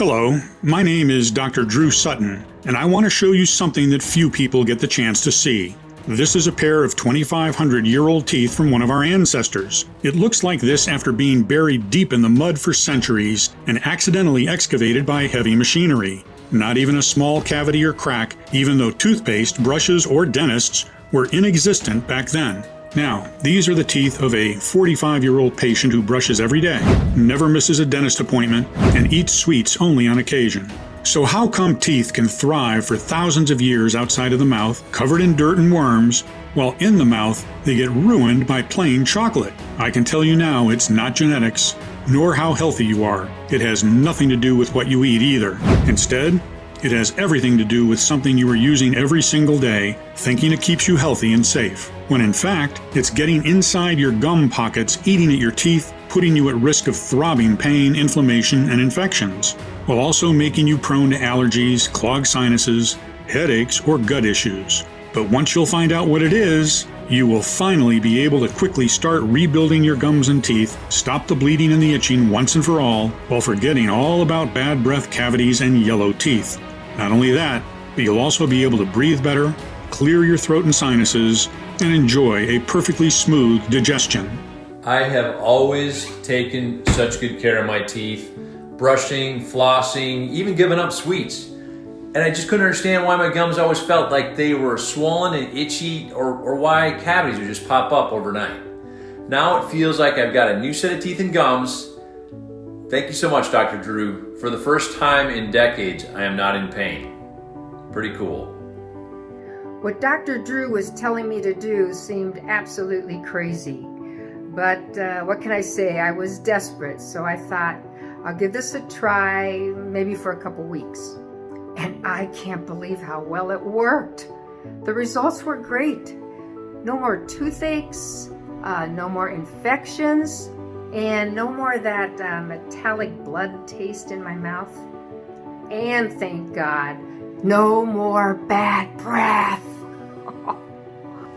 Hello, my name is Dr. Drew Sutton, and I want to show you something that few people get the chance to see. This is a pair of 2,500-year-old teeth from one of our ancestors. It looks like this after being buried deep in the mud for centuries and accidentally excavated by heavy machinery. Not even a small cavity or crack, even though toothpaste, brushes, or dentists were inexistent back then. Now, these are the teeth of a 45-year-old patient who brushes every day, never misses a dentist appointment, and eats sweets only on occasion. So how come teeth can thrive for thousands of years outside of the mouth, covered in dirt and worms, while in the mouth they get ruined by plain chocolate? I can tell you now it's not genetics, nor how healthy you are. It has nothing to do with what you eat either. Instead, it has everything to do with something you are using every single day, thinking it keeps you healthy and safe, when in fact, it's getting inside your gum pockets, eating at your teeth, putting you at risk of throbbing pain, inflammation, and infections, while also making you prone to allergies, clogged sinuses, headaches, or gut issues. But once you'll find out what it is, you will finally be able to quickly start rebuilding your gums and teeth, stop the bleeding and the itching once and for all, while forgetting all about bad breath, cavities, and yellow teeth. Not only that, but you'll also be able to breathe better, clear your throat and sinuses, and enjoy a perfectly smooth digestion. I have always taken such good care of my teeth, brushing, flossing, even giving up sweets. And I just couldn't understand why my gums always felt like they were swollen and itchy, or why cavities would just pop up overnight. Now it feels like I've got a new set of teeth and gums. Thank you so much, Dr. Drew. For the first time in decades, I am not in pain. Pretty cool. What Dr. Drew was telling me to do seemed absolutely crazy. But what can I say? I was desperate, so I thought, I'll give this a try, maybe for a couple weeks. And I can't believe how well it worked. The results were great. No more toothaches, no more infections, and no more that metallic blood taste in my mouth. And thank God, no more bad breath.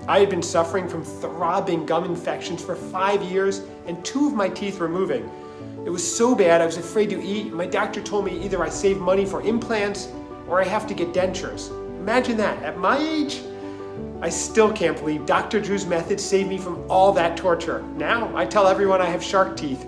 I had been suffering from throbbing gum infections for 5 years, and 2 of my teeth were moving. It was so bad I was afraid to eat. My doctor told me either I save money for implants or I have to get dentures. Imagine that, at my age? I still can't believe Dr. Drew's method saved me from all that torture. Now I tell everyone I have shark teeth.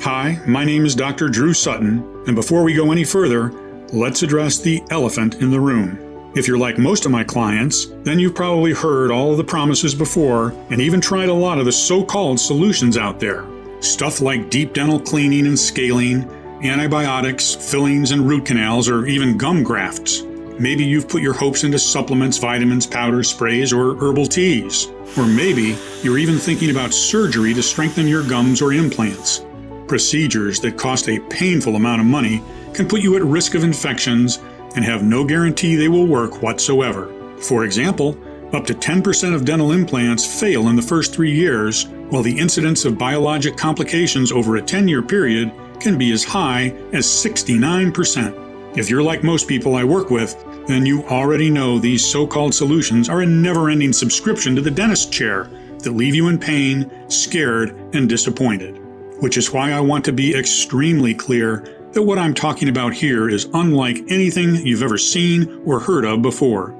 Hi, my name is Dr. Drew Sutton, and before we go any further, let's address the elephant in the room. If you're like most of my clients, then you've probably heard all of the promises before and even tried a lot of the so-called solutions out there. Stuff like deep dental cleaning and scaling, antibiotics, fillings and root canals, or even gum grafts. Maybe you've put your hopes into supplements, vitamins, powders, sprays, or herbal teas. Or maybe you're even thinking about surgery to strengthen your gums or implants. Procedures that cost a painful amount of money can put you at risk of infections and have no guarantee they will work whatsoever. For example, up to 10% of dental implants fail in the first 3 years, while the incidence of biologic complications over a 10-year period can be as high as 69%. If you're like most people I work with, then you already know these so-called solutions are a never-ending subscription to the dentist chair that leave you in pain, scared, and disappointed. Which is why I want to be extremely clear that what I'm talking about here is unlike anything you've ever seen or heard of before.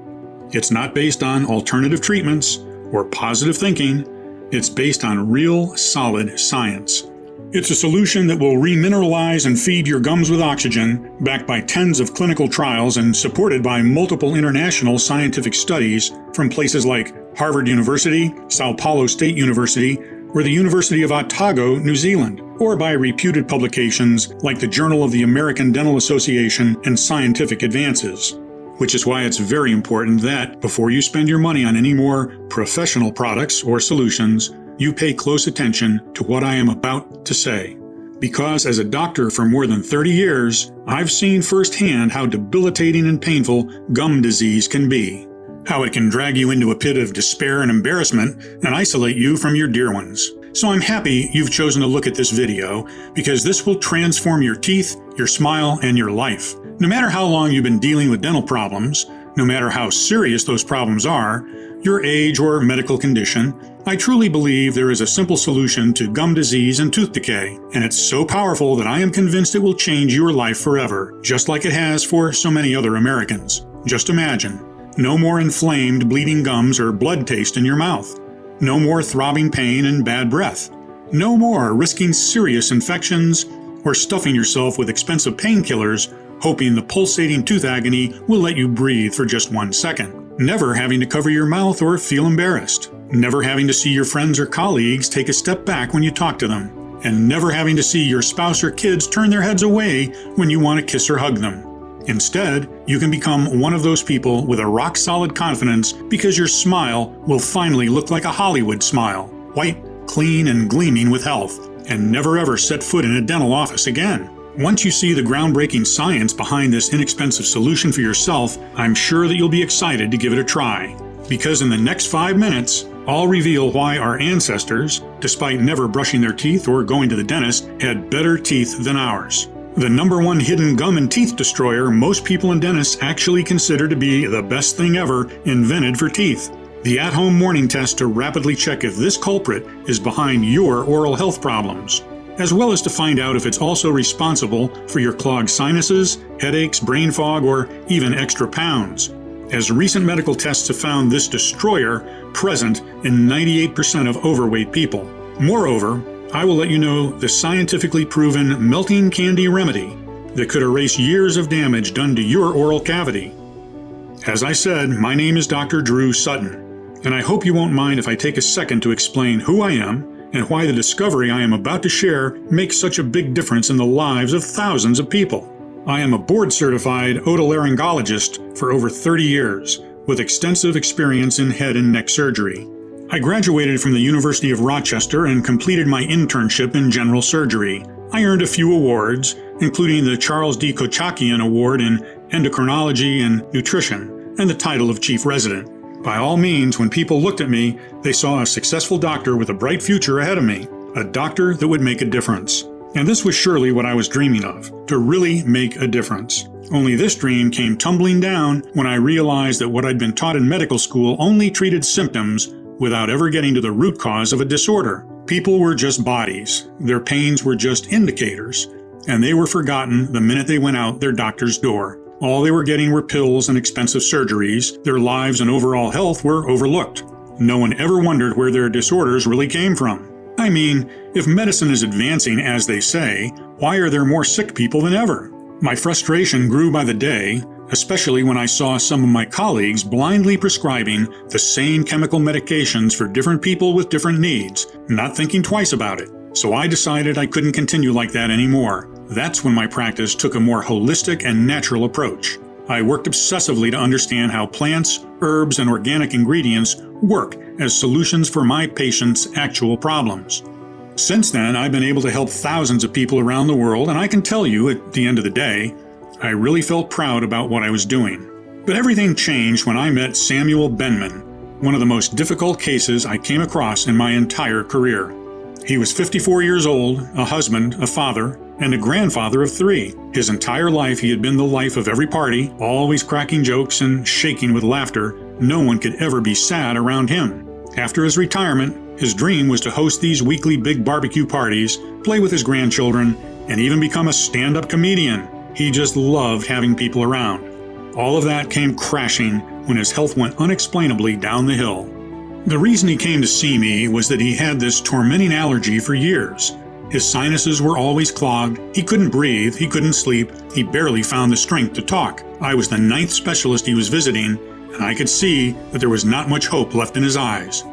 It's not based on alternative treatments or positive thinking. It's based on real, solid science. It's a solution that will remineralize and feed your gums with oxygen, backed by tens of clinical trials and supported by multiple international scientific studies from places like Harvard University, Sao Paulo State University, or the University of Otago, New Zealand, or by reputed publications like the Journal of the American Dental Association and Scientific Advances. Which is why it's very important that, before you spend your money on any more professional products or solutions, you pay close attention to what I am about to say. Because as a doctor for more than 30 years, I've seen firsthand how debilitating and painful gum disease can be. How it can drag you into a pit of despair and embarrassment and isolate you from your dear ones. So I'm happy you've chosen to look at this video, because this will transform your teeth, your smile, and your life. No matter how long you've been dealing with dental problems, no matter how serious those problems are, your age, or medical condition, I truly believe there is a simple solution to gum disease and tooth decay, and it's so powerful that I am convinced it will change your life forever, just like it has for so many other Americans. Just imagine. No more inflamed, bleeding gums or blood taste in your mouth. No more throbbing pain and bad breath. No more risking serious infections or stuffing yourself with expensive painkillers, hoping the pulsating tooth agony will let you breathe for just 1 second. Never having to cover your mouth or feel embarrassed. Never having to see your friends or colleagues take a step back when you talk to them. And never having to see your spouse or kids turn their heads away when you want to kiss or hug them. Instead, you can become one of those people with a rock-solid confidence because your smile will finally look like a Hollywood smile. White, clean, and gleaming with health. And never ever set foot in a dental office again. Once you see the groundbreaking science behind this inexpensive solution for yourself, I'm sure that you'll be excited to give it a try. Because in the next 5 minutes, I'll reveal why our ancestors, despite never brushing their teeth or going to the dentist, had better teeth than ours. The #1 hidden gum and teeth destroyer most people and dentists actually consider to be the best thing ever invented for teeth. The at-home morning test to rapidly check if this culprit is behind your oral health problems, as well as to find out if it's also responsible for your clogged sinuses, headaches, brain fog, or even extra pounds. As recent medical tests have found this destroyer present in 98% of overweight people. Moreover, I will let you know the scientifically proven melting candy remedy that could erase years of damage done to your oral cavity. As I said, my name is Dr. Drew Sutton, and I hope you won't mind if I take a second to explain who I am and why the discovery I am about to share makes such a big difference in the lives of thousands of people. I am a board-certified otolaryngologist for over 30 years, with extensive experience in head and neck surgery. I graduated from the University of Rochester and completed my internship in general surgery. I earned a few awards, including the Charles D. Kochakian Award in Endocrinology and Nutrition, and the title of Chief Resident. By all means, when people looked at me, they saw a successful doctor with a bright future ahead of me, a doctor that would make a difference. And this was surely what I was dreaming of, to really make a difference. Only this dream came tumbling down when I realized that what I'd been taught in medical school only treated symptoms without ever getting to the root cause of a disorder. People were just bodies, their pains were just indicators, and they were forgotten the minute they went out their doctor's door. All they were getting were pills and expensive surgeries. Their lives and overall health were overlooked. No one ever wondered where their disorders really came from. I mean, if medicine is advancing as they say, why are there more sick people than ever? My frustration grew by the day, especially when I saw some of my colleagues blindly prescribing the same chemical medications for different people with different needs, not thinking twice about it. So I decided I couldn't continue like that anymore. That's when my practice took a more holistic and natural approach. I worked obsessively to understand how plants, herbs, and organic ingredients work as solutions for my patients' actual problems. Since then, I've been able to help thousands of people around the world, and I can tell you, at the end of the day, I really felt proud about what I was doing. But everything changed when I met Samuel Benman, one of the most difficult cases I came across in my entire career. He was 54 years old, a husband, a father, and a grandfather of 3. His entire life he had been the life of every party, always cracking jokes and shaking with laughter. No one could ever be sad around him. After his retirement, his dream was to host these weekly big barbecue parties, play with his grandchildren, and even become a stand-up comedian. He just loved having people around. All of that came crashing when his health went unexplainably down the hill. The reason he came to see me was that he had this tormenting allergy for years. His sinuses were always clogged, he couldn't breathe, he couldn't sleep, he barely found the strength to talk. I was the 9th specialist he was visiting, and I could see that there was not much hope left in his eyes.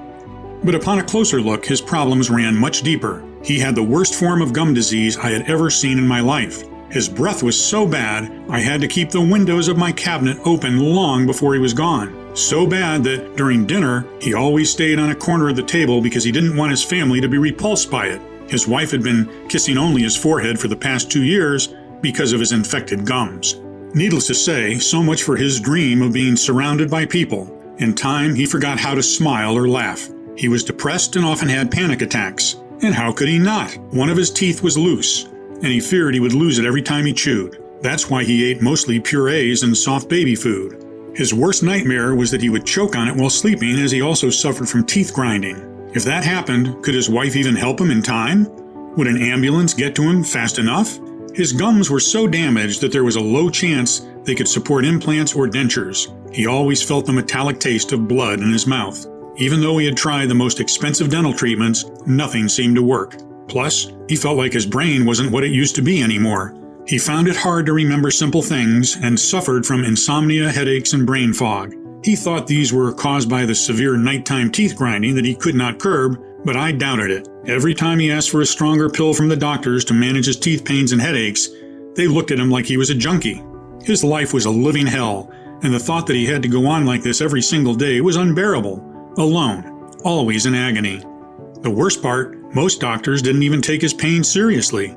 But upon a closer look, his problems ran much deeper. He had the worst form of gum disease I had ever seen in my life. His breath was so bad, I had to keep the windows of my cabinet open long before he was gone. So bad that during dinner, he always stayed on a corner of the table because he didn't want his family to be repulsed by it. His wife had been kissing only his forehead for the past 2 years because of his infected gums. Needless to say, so much for his dream of being surrounded by people. In time, he forgot how to smile or laugh. He was depressed and often had panic attacks. And how could he not? One of his teeth was loose, and he feared he would lose it every time he chewed. That's why he ate mostly purees and soft baby food. His worst nightmare was that he would choke on it while sleeping, as he also suffered from teeth grinding. If that happened, could his wife even help him in time? Would an ambulance get to him fast enough? His gums were so damaged that there was a low chance they could support implants or dentures. He always felt the metallic taste of blood in his mouth. Even though he had tried the most expensive dental treatments, nothing seemed to work. Plus, he felt like his brain wasn't what it used to be anymore. He found it hard to remember simple things and suffered from insomnia, headaches, and brain fog. He thought these were caused by the severe nighttime teeth grinding that he could not curb, but I doubted it. Every time he asked for a stronger pill from the doctors to manage his teeth pains and headaches, they looked at him like he was a junkie. His life was a living hell, and the thought that he had to go on like this every single day was unbearable. Alone, always in agony. The worst part, most doctors didn't even take his pain seriously.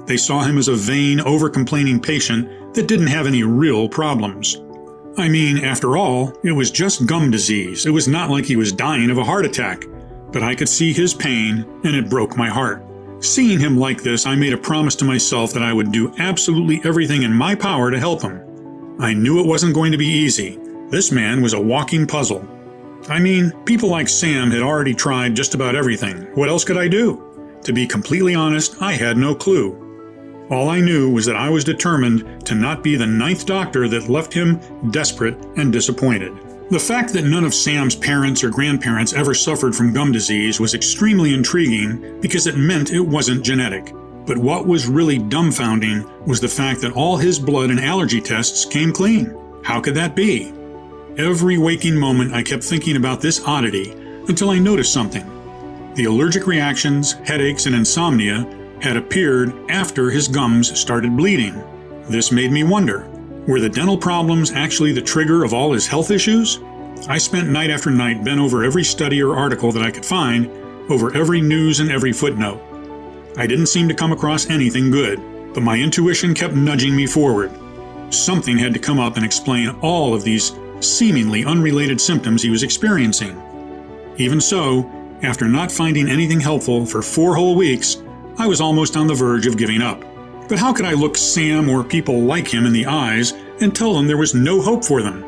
They saw him as a vain, over-complaining patient that didn't have any real problems. I mean, after all, it was just gum disease. It was not like he was dying of a heart attack. But I could see his pain, and it broke my heart. Seeing him like this, I made a promise to myself that I would do absolutely everything in my power to help him. I knew it wasn't going to be easy. This man was a walking puzzle. I mean, people like Sam had already tried just about everything. What else could I do? To be completely honest, I had no clue. All I knew was that I was determined to not be the 9th doctor that left him desperate and disappointed. The fact that none of Sam's parents or grandparents ever suffered from gum disease was extremely intriguing because it meant it wasn't genetic. But what was really dumbfounding was the fact that all his blood and allergy tests came clean. How could that be? Every waking moment I kept thinking about this oddity until I noticed something. The allergic reactions, headaches, and insomnia had appeared after his gums started bleeding. This made me wonder, were the dental problems actually the trigger of all his health issues? I spent night after night bent over every study or article that I could find, over every news and every footnote. I didn't seem to come across anything good, but my intuition kept nudging me forward. Something had to come up and explain all of these seemingly unrelated symptoms he was experiencing. Even so, after not finding anything helpful for 4 whole weeks, I was almost on the verge of giving up. But how could I look Sam or people like him in the eyes and tell them there was no hope for them?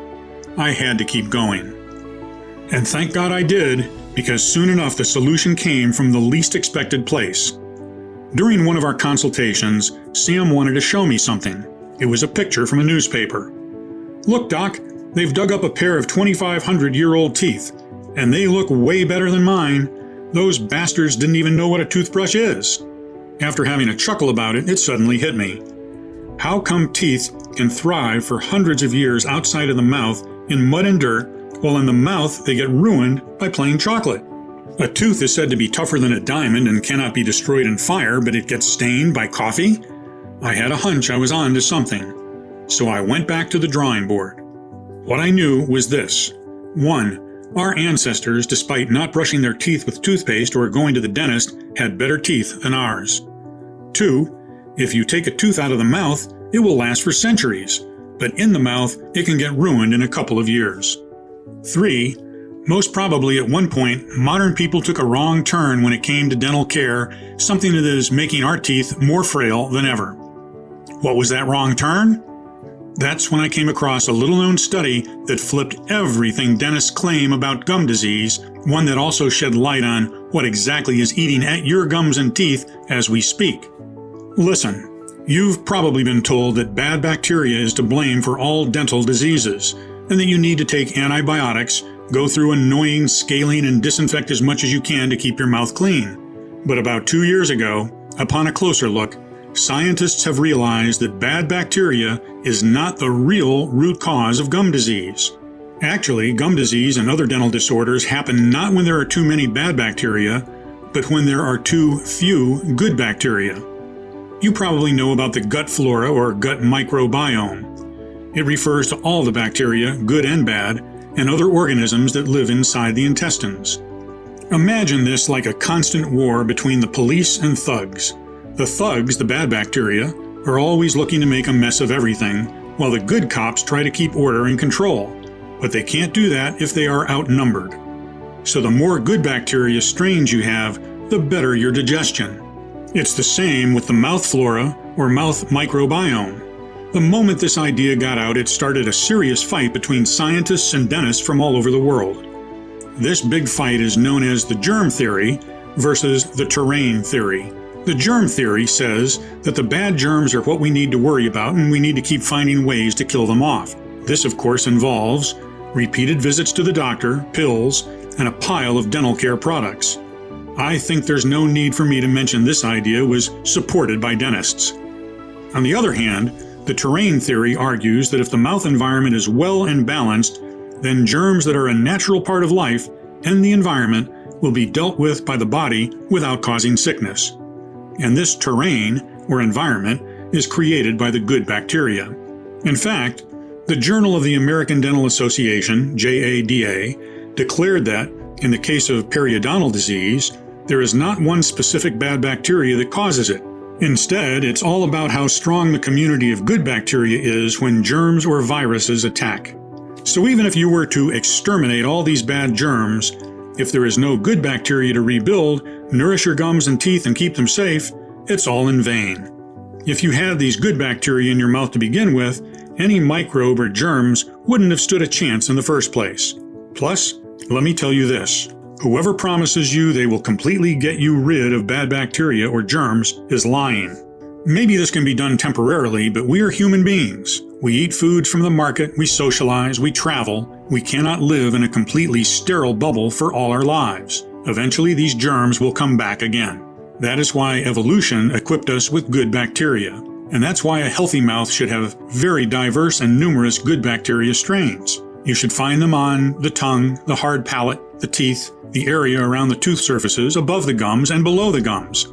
I had to keep going. And thank God I did, because soon enough the solution came from the least expected place. During one of our consultations, Sam wanted to show me something. It was a picture from a newspaper. "Look, Doc, they've dug up a pair of 2,500-year-old teeth, and they look way better than mine. Those bastards didn't even know what a toothbrush is." After having a chuckle about it, it suddenly hit me. How come teeth can thrive for hundreds of years outside of the mouth in mud and dirt, while in the mouth they get ruined by plain chocolate? A tooth is said to be tougher than a diamond and cannot be destroyed in fire, but it gets stained by coffee? I had a hunch I was on to something. So I went back to the drawing board. What I knew was this. 1. Our ancestors, despite not brushing their teeth with toothpaste or going to the dentist, had better teeth than ours. 2. If you take a tooth out of the mouth, it will last for centuries, but in the mouth, it can get ruined in a couple of years. 3. Most probably at one point, modern people took a wrong turn when it came to dental care, something that is making our teeth more frail than ever. What was that wrong turn? That's when I came across a little-known study that flipped everything dentists claim about gum disease, one that also shed light on what exactly is eating at your gums and teeth as we speak. Listen, you've probably been told that bad bacteria is to blame for all dental diseases, and that you need to take antibiotics, go through annoying scaling, and disinfect as much as you can to keep your mouth clean. But about 2 years ago, upon a closer look, scientists have realized that bad bacteria is not the real root cause of gum disease. Actually, gum disease and other dental disorders happen not when there are too many bad bacteria, but when there are too few good bacteria. You probably know about the gut flora or gut microbiome. It refers to all the bacteria, good and bad, and other organisms that live inside the intestines. Imagine this like a constant war between the police and thugs. The thugs, the bad bacteria, are always looking to make a mess of everything, while the good cops try to keep order and control. But they can't do that if they are outnumbered. So the more good bacteria strains you have, the better your digestion. It's the same with the mouth flora or mouth microbiome. The moment this idea got out, it started a serious fight between scientists and dentists from all over the world. This big fight is known as the germ theory versus the terrain theory. The germ theory says that the bad germs are what we need to worry about and we need to keep finding ways to kill them off. This, of course, involves repeated visits to the doctor, pills, and a pile of dental care products. I think there's no need for me to mention this idea was supported by dentists. On the other hand, the terrain theory argues that if the mouth environment is well and balanced, then germs that are a natural part of life and the environment will be dealt with by the body without causing sickness. And this terrain, or environment, is created by the good bacteria. In fact, the Journal of the American Dental Association, JADA, declared that, in the case of periodontal disease, there is not one specific bad bacteria that causes it. Instead, it's all about how strong the community of good bacteria is when germs or viruses attack. So even if you were to exterminate all these bad germs, if there is no good bacteria to rebuild, nourish your gums and teeth and keep them safe, it's all in vain. If you had these good bacteria in your mouth to begin with, any microbe or germs wouldn't have stood a chance in the first place. Plus, let me tell you this. Whoever promises you they will completely get you rid of bad bacteria or germs is lying. Maybe this can be done temporarily, but we are human beings. We eat foods from the market, we socialize, we travel. We cannot live in a completely sterile bubble for all our lives. Eventually, these germs will come back again. That is why evolution equipped us with good bacteria. And that's why a healthy mouth should have very diverse and numerous good bacteria strains. You should find them on the tongue, the hard palate, the teeth, the area around the tooth surfaces, above the gums, and below the gums.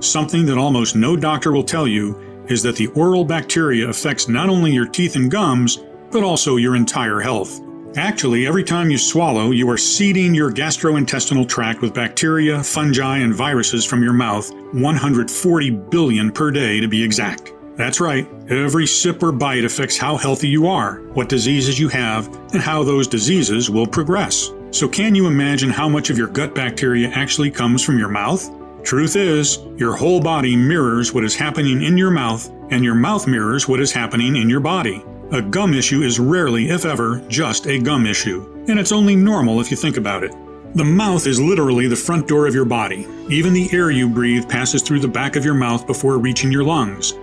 Something that almost no doctor will tell you is that the oral bacteria affects not only your teeth and gums, but also your entire health. Actually, every time you swallow, you are seeding your gastrointestinal tract with bacteria, fungi, and viruses from your mouth, 140 billion per day to be exact. That's right, every sip or bite affects how healthy you are, what diseases you have, and how those diseases will progress. So can you imagine how much of your gut bacteria actually comes from your mouth? Truth is, your whole body mirrors what is happening in your mouth, and your mouth mirrors what is happening in your body. A gum issue is rarely, if ever, just a gum issue, and it's only normal if you think about it. The mouth is literally the front door of your body. Even the air you breathe passes through the back of your mouth before reaching your lungs.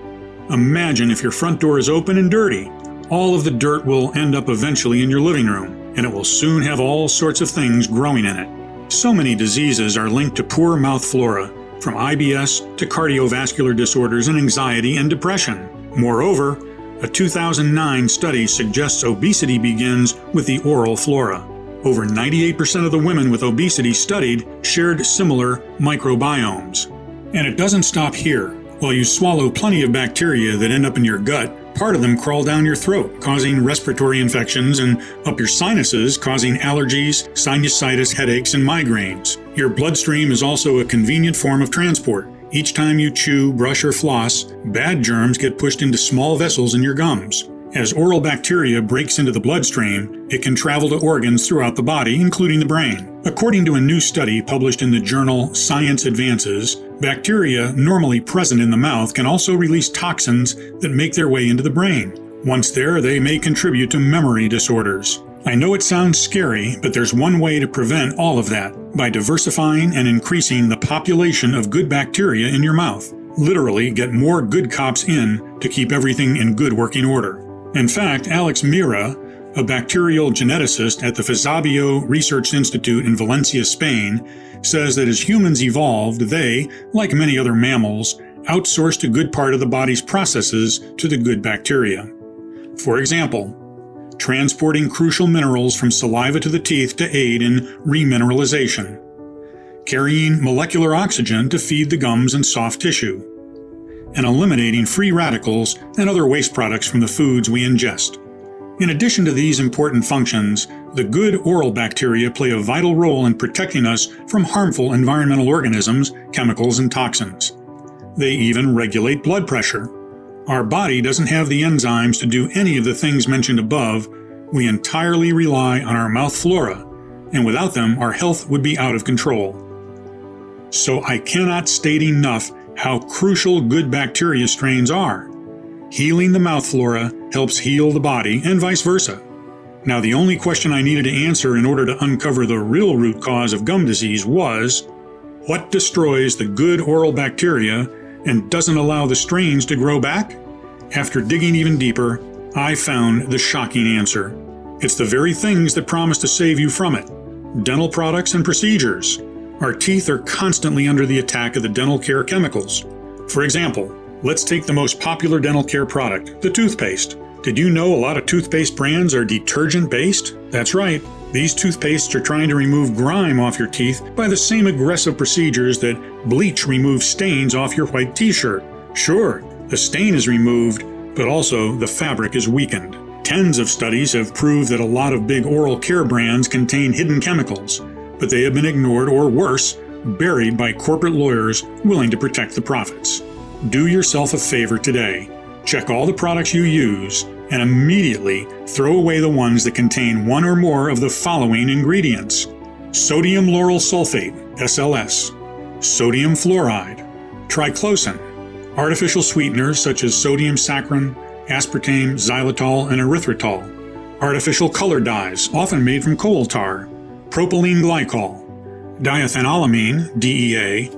Imagine if your front door is open and dirty. All of the dirt will end up eventually in your living room, and it will soon have all sorts of things growing in it. So many diseases are linked to poor mouth flora, from IBS to cardiovascular disorders and anxiety and depression. Moreover, a 2009 study suggests obesity begins with the oral flora. Over 98% of the women with obesity studied shared similar microbiomes. And it doesn't stop here. While you swallow plenty of bacteria that end up in your gut, part of them crawl down your throat, causing respiratory infections, and up your sinuses, causing allergies, sinusitis, headaches, and migraines. Your bloodstream is also a convenient form of transport. Each time you chew, brush, or floss, bad germs get pushed into small vessels in your gums. As oral bacteria breaks into the bloodstream, it can travel to organs throughout the body, including the brain. According to a new study published in the journal Science Advances, bacteria normally present in the mouth can also release toxins that make their way into the brain. Once there, they may contribute to memory disorders. I know it sounds scary, but there's one way to prevent all of that, by diversifying and increasing the population of good bacteria in your mouth. Literally, get more good cops in to keep everything in good working order. In fact, Alex Mira, a bacterial geneticist at the Fezabio Research Institute in Valencia, Spain, says that as humans evolved, they, like many other mammals, outsourced a good part of the body's processes to the good bacteria. For example, transporting crucial minerals from saliva to the teeth to aid in remineralization, carrying molecular oxygen to feed the gums and soft tissue, and eliminating free radicals and other waste products from the foods we ingest. In addition to these important functions, the good oral bacteria play a vital role in protecting us from harmful environmental organisms, chemicals, and toxins. They even regulate blood pressure. Our body doesn't have the enzymes to do any of the things mentioned above. We entirely rely on our mouth flora, and without them, our health would be out of control. So I cannot state enough how crucial good bacteria strains are. Healing the mouth flora helps heal the body, and vice versa. Now, the only question I needed to answer in order to uncover the real root cause of gum disease was, what destroys the good oral bacteria and doesn't allow the strains to grow back? After digging even deeper, I found the shocking answer. It's the very things that promise to save you from it. Dental products and procedures. Our teeth are constantly under the attack of the dental care chemicals. For example, let's take the most popular dental care product, the toothpaste. Did you know a lot of toothpaste brands are detergent-based? That's right. These toothpastes are trying to remove grime off your teeth by the same aggressive procedures that bleach removes stains off your white t-shirt. Sure, the stain is removed, but also the fabric is weakened. Tens of studies have proved that a lot of big oral care brands contain hidden chemicals, but they have been ignored or worse, buried by corporate lawyers willing to protect the profits. Do yourself a favor today. Check all the products you use and immediately throw away the ones that contain one or more of the following ingredients: sodium lauryl sulfate, SLS, sodium fluoride, triclosan, artificial sweeteners such as sodium saccharin, aspartame, xylitol, and erythritol, artificial color dyes, often made from coal tar, propylene glycol, diethanolamine, DEA,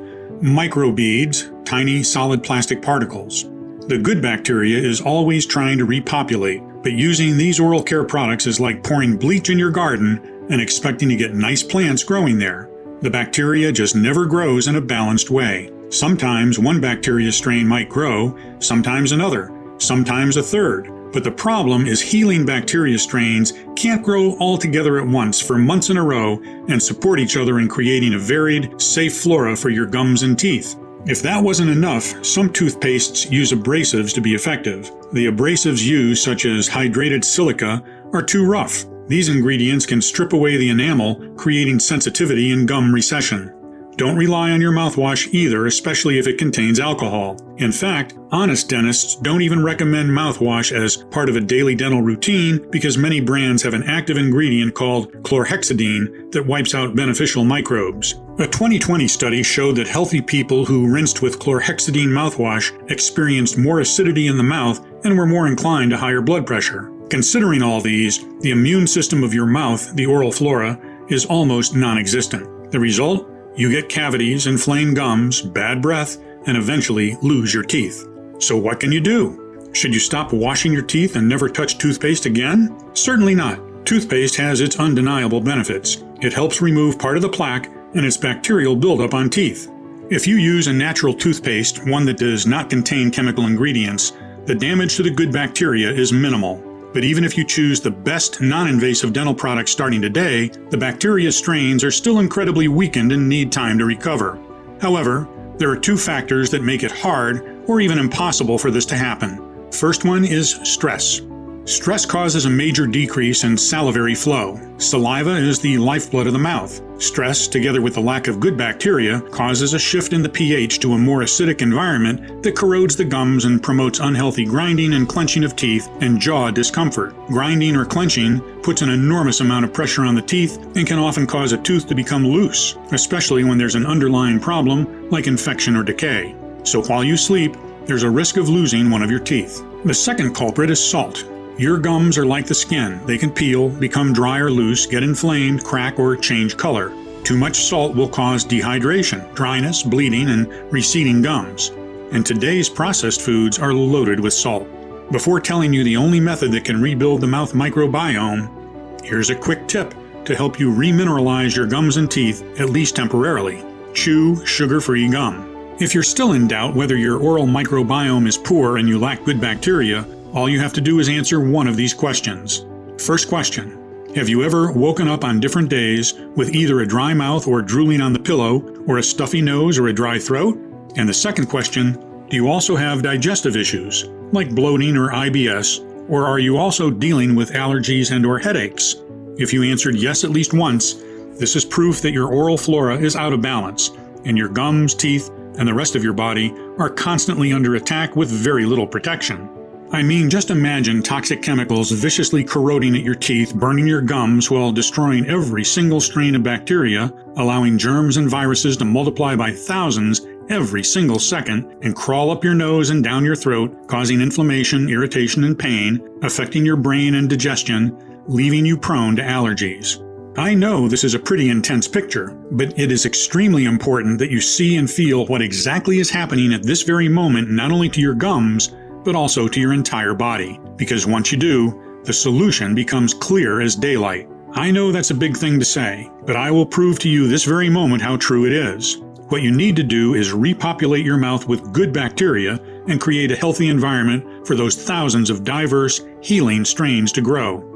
microbeads, tiny solid plastic particles. The good bacteria is always trying to repopulate, but using these oral care products is like pouring bleach in your garden and expecting to get nice plants growing there. The bacteria just never grows in a balanced way. Sometimes one bacteria strain might grow, sometimes another, sometimes a third. But the problem is healing bacteria strains can't grow all together at once for months in a row and support each other in creating a varied, safe flora for your gums and teeth. If that wasn't enough, some toothpastes use abrasives to be effective. The abrasives used, such as hydrated silica, are too rough. These ingredients can strip away the enamel, creating sensitivity and gum recession. Don't rely on your mouthwash either, especially if it contains alcohol. In fact, honest dentists don't even recommend mouthwash as part of a daily dental routine because many brands have an active ingredient called chlorhexidine that wipes out beneficial microbes. A 2020 study showed that healthy people who rinsed with chlorhexidine mouthwash experienced more acidity in the mouth and were more inclined to higher blood pressure. Considering all these, the immune system of your mouth, the oral flora, is almost non-existent. The result? You get cavities, inflamed gums, bad breath, and eventually lose your teeth. So what can you do? Should you stop washing your teeth and never touch toothpaste again? Certainly not. Toothpaste has its undeniable benefits. It helps remove part of the plaque and its bacterial buildup on teeth. If you use a natural toothpaste, one that does not contain chemical ingredients, the damage to the good bacteria is minimal. But even if you choose the best non-invasive dental products starting today, the bacteria strains are still incredibly weakened and need time to recover. However, there are two factors that make it hard or even impossible for this to happen. First one is stress. Stress causes a major decrease in salivary flow. Saliva is the lifeblood of the mouth. Stress, together with the lack of good bacteria, causes a shift in the pH to a more acidic environment that corrodes the gums and promotes unhealthy grinding and clenching of teeth and jaw discomfort. Grinding or clenching puts an enormous amount of pressure on the teeth and can often cause a tooth to become loose, especially when there's an underlying problem like infection or decay. So while you sleep, there's a risk of losing one of your teeth. The second culprit is salt. Your gums are like the skin. They can peel, become dry or loose, get inflamed, crack, or change color. Too much salt will cause dehydration, dryness, bleeding, and receding gums. And today's processed foods are loaded with salt. Before telling you the only method that can rebuild the mouth microbiome, here's a quick tip to help you remineralize your gums and teeth, at least temporarily. Chew sugar-free gum. If you're still in doubt whether your oral microbiome is poor and you lack good bacteria, all you have to do is answer one of these questions. First question: have you ever woken up on different days with either a dry mouth or drooling on the pillow, or a stuffy nose or a dry throat? And the second question: do you also have digestive issues, like bloating or IBS, or are you also dealing with allergies and or headaches? If you answered yes at least once, this is proof that your oral flora is out of balance, and your gums, teeth, and the rest of your body are constantly under attack with very little protection. I mean, just imagine toxic chemicals viciously corroding at your teeth, burning your gums while destroying every single strain of bacteria, allowing germs and viruses to multiply by thousands every single second and crawl up your nose and down your throat, causing inflammation, irritation, and pain, affecting your brain and digestion, leaving you prone to allergies. I know this is a pretty intense picture, but it is extremely important that you see and feel what exactly is happening at this very moment, not only to your gums, but also to your entire body. Because once you do, the solution becomes clear as daylight. I know that's a big thing to say, but I will prove to you this very moment how true it is. What you need to do is repopulate your mouth with good bacteria and create a healthy environment for those thousands of diverse, healing strains to grow.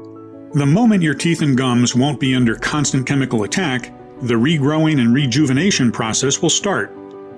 The moment your teeth and gums won't be under constant chemical attack, the regrowing and rejuvenation process will start.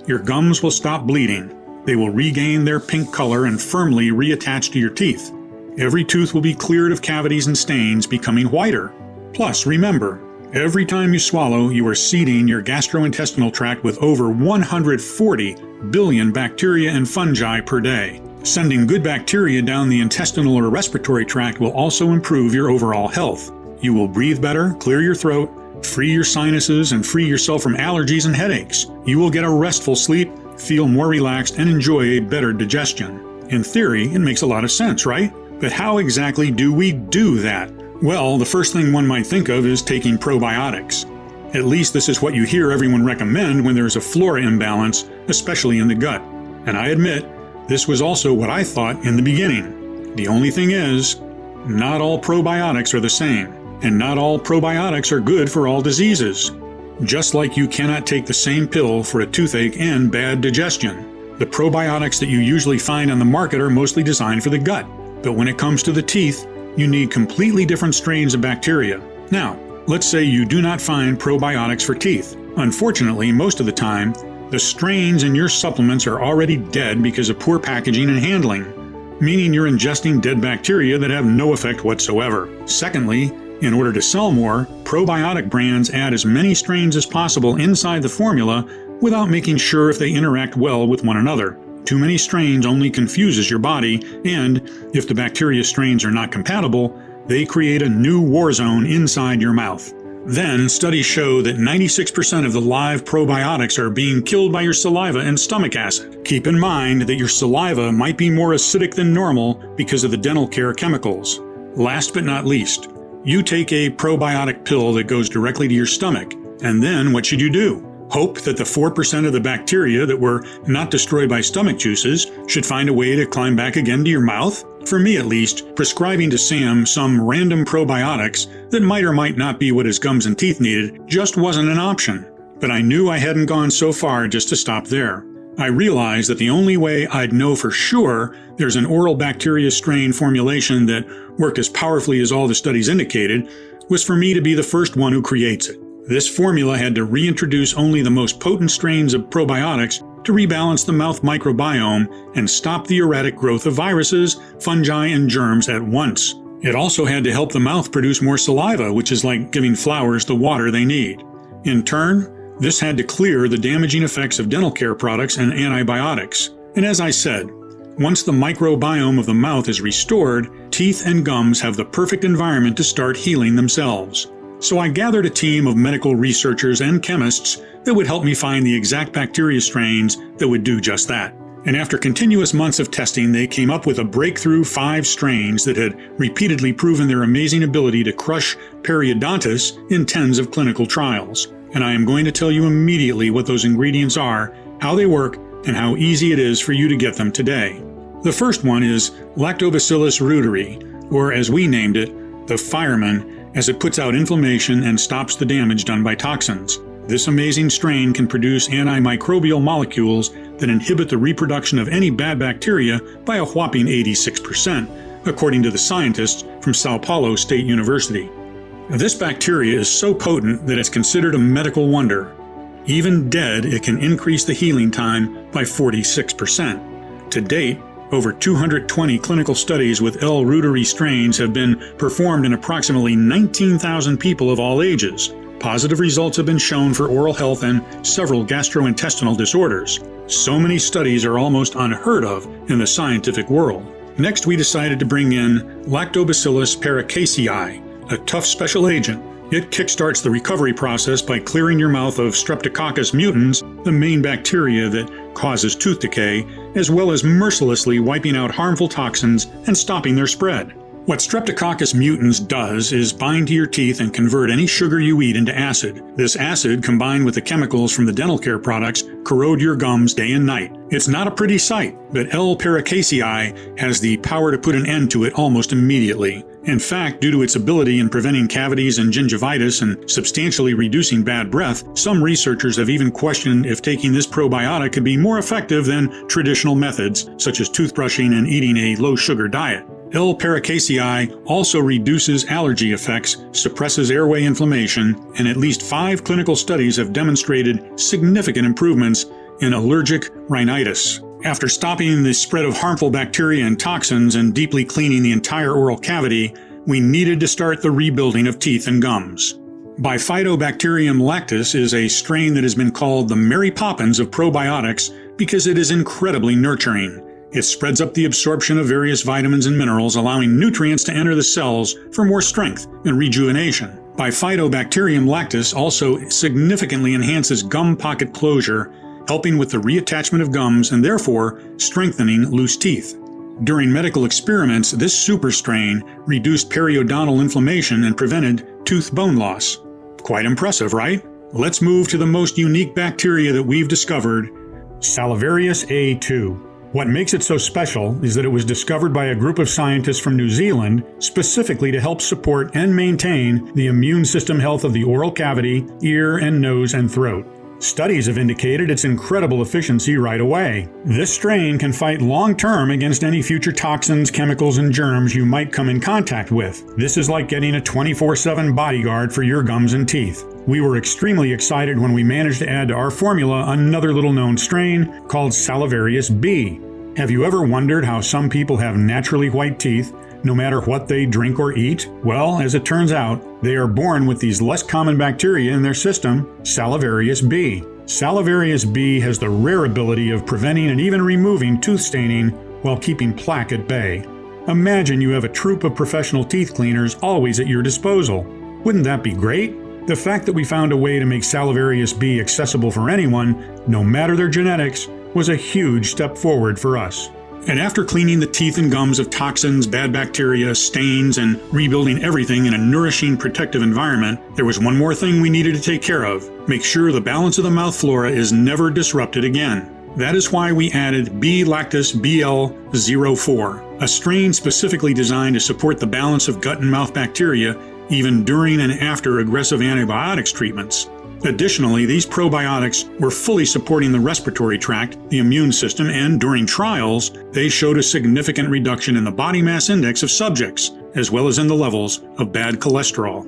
Your gums will stop bleeding. They will regain their pink color and firmly reattach to your teeth. Every tooth will be cleared of cavities and stains, becoming whiter. Plus, remember, every time you swallow, you are seeding your gastrointestinal tract with over 140 billion bacteria and fungi per day. Sending good bacteria down the intestinal or respiratory tract will also improve your overall health. You will breathe better, clear your throat, free your sinuses, and free yourself from allergies and headaches. You will get a restful sleep, feel more relaxed, and enjoy a better digestion. In theory, it makes a lot of sense, right? But how exactly do we do that? Well, the first thing one might think of is taking probiotics. At least this is what you hear everyone recommend when there's a flora imbalance, especially in the gut. And I admit, this was also what I thought in the beginning. The only thing is, not all probiotics are the same, and not all probiotics are good for all diseases. Just like you cannot take the same pill for a toothache and bad digestion. The probiotics that you usually find on the market are mostly designed for the gut, but when it comes to the teeth, you need completely different strains of bacteria. Now, let's say you do not find probiotics for teeth. Unfortunately, most of the time, the strains in your supplements are already dead because of poor packaging and handling, meaning you're ingesting dead bacteria that have no effect whatsoever. Secondly, in order to sell more, probiotic brands add as many strains as possible inside the formula without making sure if they interact well with one another. Too many strains only confuses your body, and if the bacteria strains are not compatible, they create a new war zone inside your mouth. Then, studies show that 96% of the live probiotics are being killed by your saliva and stomach acid. Keep in mind that your saliva might be more acidic than normal because of the dental care chemicals. Last but not least, you take a probiotic pill that goes directly to your stomach, and then what should you do? Hope that the 4% of the bacteria that were not destroyed by stomach juices should find a way to climb back again to your mouth? For me at least, prescribing to Sam some random probiotics that might or might not be what his gums and teeth needed just wasn't an option. But I knew I hadn't gone so far just to stop there. I realized that the only way I'd know for sure there's an oral bacteria strain formulation that worked as powerfully as all the studies indicated was for me to be the first one who creates it. This formula had to reintroduce only the most potent strains of probiotics to rebalance the mouth microbiome and stop the erratic growth of viruses, fungi, and germs at once. It also had to help the mouth produce more saliva, which is like giving flowers the water they need. In turn, this had to clear the damaging effects of dental care products and antibiotics. And as I said, once the microbiome of the mouth is restored, teeth and gums have the perfect environment to start healing themselves. So I gathered a team of medical researchers and chemists that would help me find the exact bacteria strains that would do just that. And after continuous months of testing, they came up with a breakthrough 5 strains that had repeatedly proven their amazing ability to crush periodontitis in tens of clinical trials. And I am going to tell you immediately what those ingredients are, how they work, and how easy it is for you to get them today. The first one is Lactobacillus reuteri, or as we named it, the fireman, as it puts out inflammation and stops the damage done by toxins. This amazing strain can produce antimicrobial molecules that inhibit the reproduction of any bad bacteria by a whopping 86%, according to the scientists from Sao Paulo State University. This bacteria is so potent that it's considered a medical wonder. Even dead, it can increase the healing time by 46%. To date, over 220 clinical studies with L. reuteri strains have been performed in approximately 19,000 people of all ages. Positive results have been shown for oral health and several gastrointestinal disorders. So many studies are almost unheard of in the scientific world. Next, we decided to bring in Lactobacillus paracasei, a tough special agent. It kickstarts the recovery process by clearing your mouth of Streptococcus mutans, the main bacteria that causes tooth decay, as well as mercilessly wiping out harmful toxins and stopping their spread. What Streptococcus mutans does is bind to your teeth and convert any sugar you eat into acid. This acid, combined with the chemicals from the dental care products, corrode your gums day and night. It's not a pretty sight, but L. paracasei has the power to put an end to it almost immediately. In fact, due to its ability in preventing cavities and gingivitis and substantially reducing bad breath, some researchers have even questioned if taking this probiotic could be more effective than traditional methods, such as toothbrushing and eating a low-sugar diet. L. paracasei also reduces allergy effects, suppresses airway inflammation, and at least 5 clinical studies have demonstrated significant improvements in allergic rhinitis. After stopping the spread of harmful bacteria and toxins and deeply cleaning the entire oral cavity, we needed to start the rebuilding of teeth and gums. Bifidobacterium lactis is a strain that has been called the Mary Poppins of probiotics because it is incredibly nurturing. It spreads up the absorption of various vitamins and minerals, allowing nutrients to enter the cells for more strength and rejuvenation. Bifidobacterium lactis also significantly enhances gum pocket closure, helping with the reattachment of gums and therefore strengthening loose teeth. During medical experiments, this super strain reduced periodontal inflammation and prevented tooth bone loss. Quite impressive, right? Let's move to the most unique bacteria that we've discovered, Salivarius A2. What makes it so special is that it was discovered by a group of scientists from New Zealand specifically to help support and maintain the immune system health of the oral cavity, ear and nose and throat. Studies have indicated its incredible efficiency right away. This strain can fight long-term against any future toxins, chemicals, and germs you might come in contact with. This is like getting a 24/7 bodyguard for your gums and teeth. We were extremely excited when we managed to add to our formula another little-known strain called Salivarius B. Have you ever wondered how some people have naturally white teeth, no matter what they drink or eat? Well, as it turns out, they are born with these less common bacteria in their system, Salivarius B. Salivarius B has the rare ability of preventing and even removing tooth staining while keeping plaque at bay. Imagine you have a troupe of professional teeth cleaners always at your disposal. Wouldn't that be great? The fact that we found a way to make Salivarius B accessible for anyone, no matter their genetics, was a huge step forward for us. And after cleaning the teeth and gums of toxins, bad bacteria, stains, and rebuilding everything in a nourishing, protective environment, there was one more thing we needed to take care of. Make sure the balance of the mouth flora is never disrupted again. That is why we added B. lactis BL04, a strain specifically designed to support the balance of gut and mouth bacteria even during and after aggressive antibiotics treatments. Additionally, these probiotics were fully supporting the respiratory tract, the immune system, and during trials, they showed a significant reduction in the body mass index of subjects, as well as in the levels of bad cholesterol.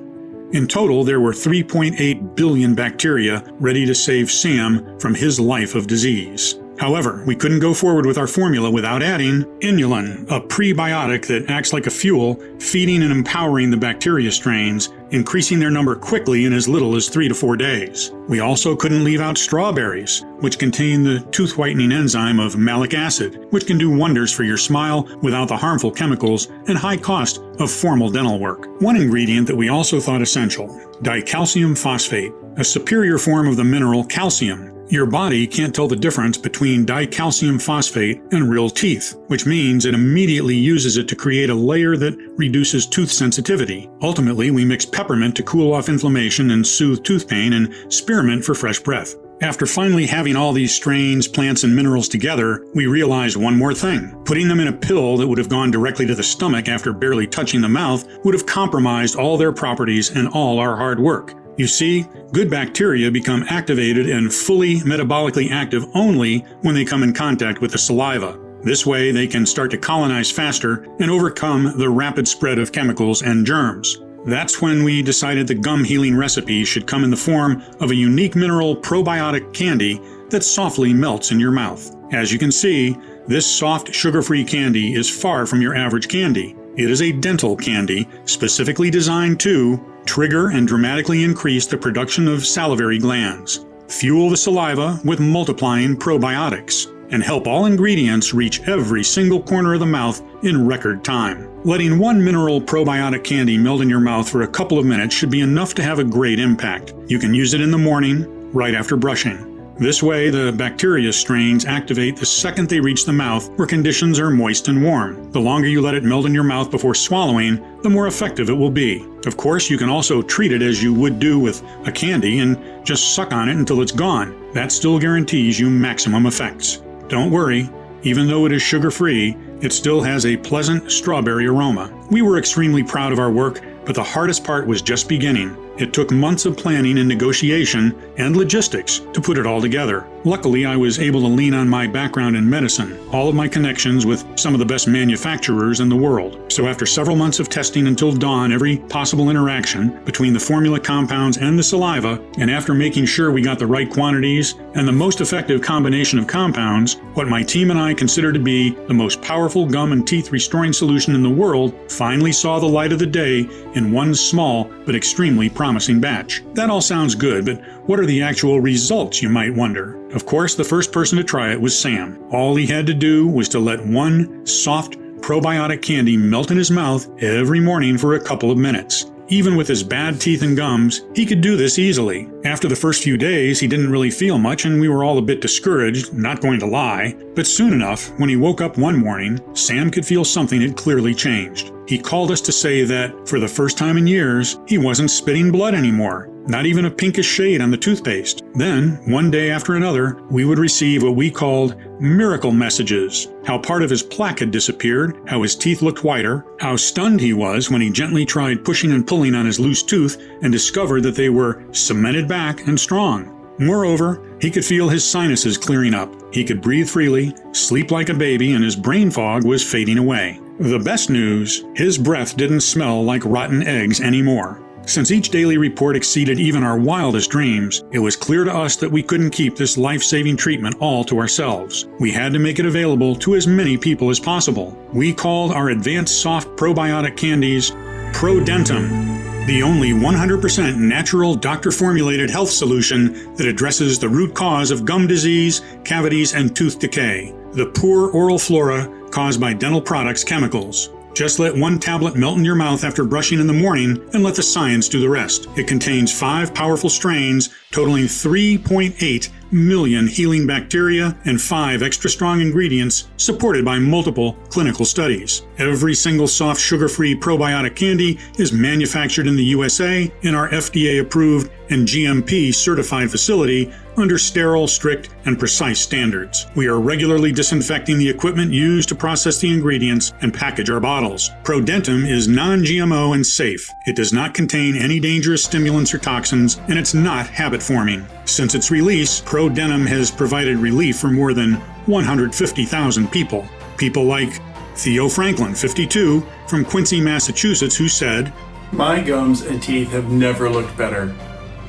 In total, there were 3.8 billion bacteria ready to save Sam from his life of disease. However, we couldn't go forward with our formula without adding inulin, a prebiotic that acts like a fuel, feeding and empowering the bacteria strains, increasing their number quickly in as little as 3 to 4 days. We also couldn't leave out strawberries, which contain the tooth whitening enzyme of malic acid, which can do wonders for your smile without the harmful chemicals and high cost of formal dental work. One ingredient that we also thought essential, dicalcium phosphate, a superior form of the mineral calcium. Your body can't tell the difference between dicalcium phosphate and real teeth, which means it immediately uses it to create a layer that reduces tooth sensitivity. Ultimately, we mix peppermint to cool off inflammation and soothe tooth pain, and spearmint for fresh breath. After finally having all these strains, plants, and minerals together, we realized one more thing. Putting them in a pill that would have gone directly to the stomach after barely touching the mouth would have compromised all their properties and all our hard work. You see, good bacteria become activated and fully metabolically active only when they come in contact with the saliva. This way, they can start to colonize faster and overcome the rapid spread of chemicals and germs. That's when we decided the gum healing recipe should come in the form of a unique mineral probiotic candy that softly melts in your mouth. As you can see, this soft, sugar-free candy is far from your average candy. It is a dental candy specifically designed to trigger and dramatically increase the production of salivary glands, fuel the saliva with multiplying probiotics, and help all ingredients reach every single corner of the mouth in record time. Letting one mineral probiotic candy melt in your mouth for a couple of minutes should be enough to have a great impact. You can use it in the morning, right after brushing. This way, the bacteria strains activate the second they reach the mouth where conditions are moist and warm. The longer you let it melt in your mouth before swallowing, the more effective it will be. Of course, you can also treat it as you would do with a candy and just suck on it until it's gone. That still guarantees you maximum effects. Don't worry, even though it is sugar-free, it still has a pleasant strawberry aroma. We were extremely proud of our work, but the hardest part was just beginning. It took months of planning and negotiation and logistics to put it all together. Luckily, I was able to lean on my background in medicine, all of my connections with some of the best manufacturers in the world. So after several months of testing until dawn every possible interaction between the formula compounds and the saliva, and after making sure we got the right quantities and the most effective combination of compounds, what my team and I consider to be the most powerful gum and teeth restoring solution in the world finally saw the light of the day in one small but extremely promising batch. That all sounds good, but what are the actual results, you might wonder? Of course, the first person to try it was Sam. All he had to do was to let one soft probiotic candy melt in his mouth every morning for a couple of minutes. Even with his bad teeth and gums, he could do this easily. After the first few days, he didn't really feel much and we were all a bit discouraged, not going to lie. But soon enough, when he woke up one morning, Sam could feel something had clearly changed. He called us to say that, for the first time in years, he wasn't spitting blood anymore. Not even a pinkish shade on the toothpaste. Then, one day after another, we would receive what we called miracle messages. How part of his plaque had disappeared, how his teeth looked whiter, how stunned he was when he gently tried pushing and pulling on his loose tooth and discovered that they were cemented back and strong. Moreover, he could feel his sinuses clearing up. He could breathe freely, sleep like a baby, and his brain fog was fading away. The best news, his breath didn't smell like rotten eggs anymore. Since each daily report exceeded even our wildest dreams, it was clear to us that we couldn't keep this life-saving treatment all to ourselves. We had to make it available to as many people as possible. We called our advanced soft probiotic candies ProDentim, the only 100% natural doctor-formulated health solution that addresses the root cause of gum disease, cavities, and tooth decay, the poor oral flora caused by dental products' chemicals. Just let one tablet melt in your mouth after brushing in the morning and let the science do the rest. It contains 5 powerful strains totaling 3.8 million healing bacteria and 5 extra strong ingredients supported by multiple clinical studies. Every single soft sugar-free probiotic candy is manufactured in the USA in our FDA-approved and GMP certified facility under sterile, strict, and precise standards. We are regularly disinfecting the equipment used to process the ingredients and package our bottles. ProDentim is non-GMO and safe. It does not contain any dangerous stimulants or toxins, and it's not habit-forming. Since its release, ProDentim has provided relief for more than 150,000 people. People like Theo Franklin, 52, from Quincy, Massachusetts, who said, "My gums and teeth have never looked better.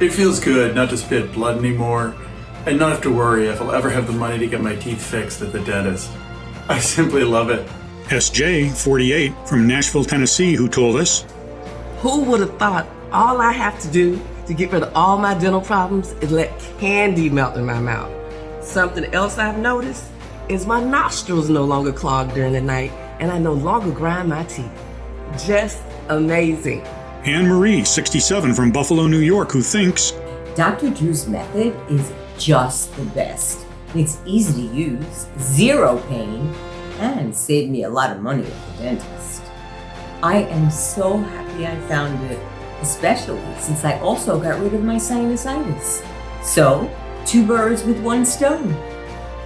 It feels good not to spit blood anymore and not have to worry if I'll ever have the money to get my teeth fixed at the dentist. I simply love it." SJ, 48, from Nashville, Tennessee, who told us, Who would have thought all I have to do to get rid of all my dental problems is let candy melt in my mouth? Something else I've noticed is my nostrils no longer clog during the night and I no longer grind my teeth. Just amazing. Anne Marie, 67, from Buffalo, New York, who thinks, Dr. Drew's method is just the best. It's easy to use, zero pain, and saved me a lot of money at the dentist. I am so happy I found it, especially since I also got rid of my sinusitis. So, 2 birds with 1 stone.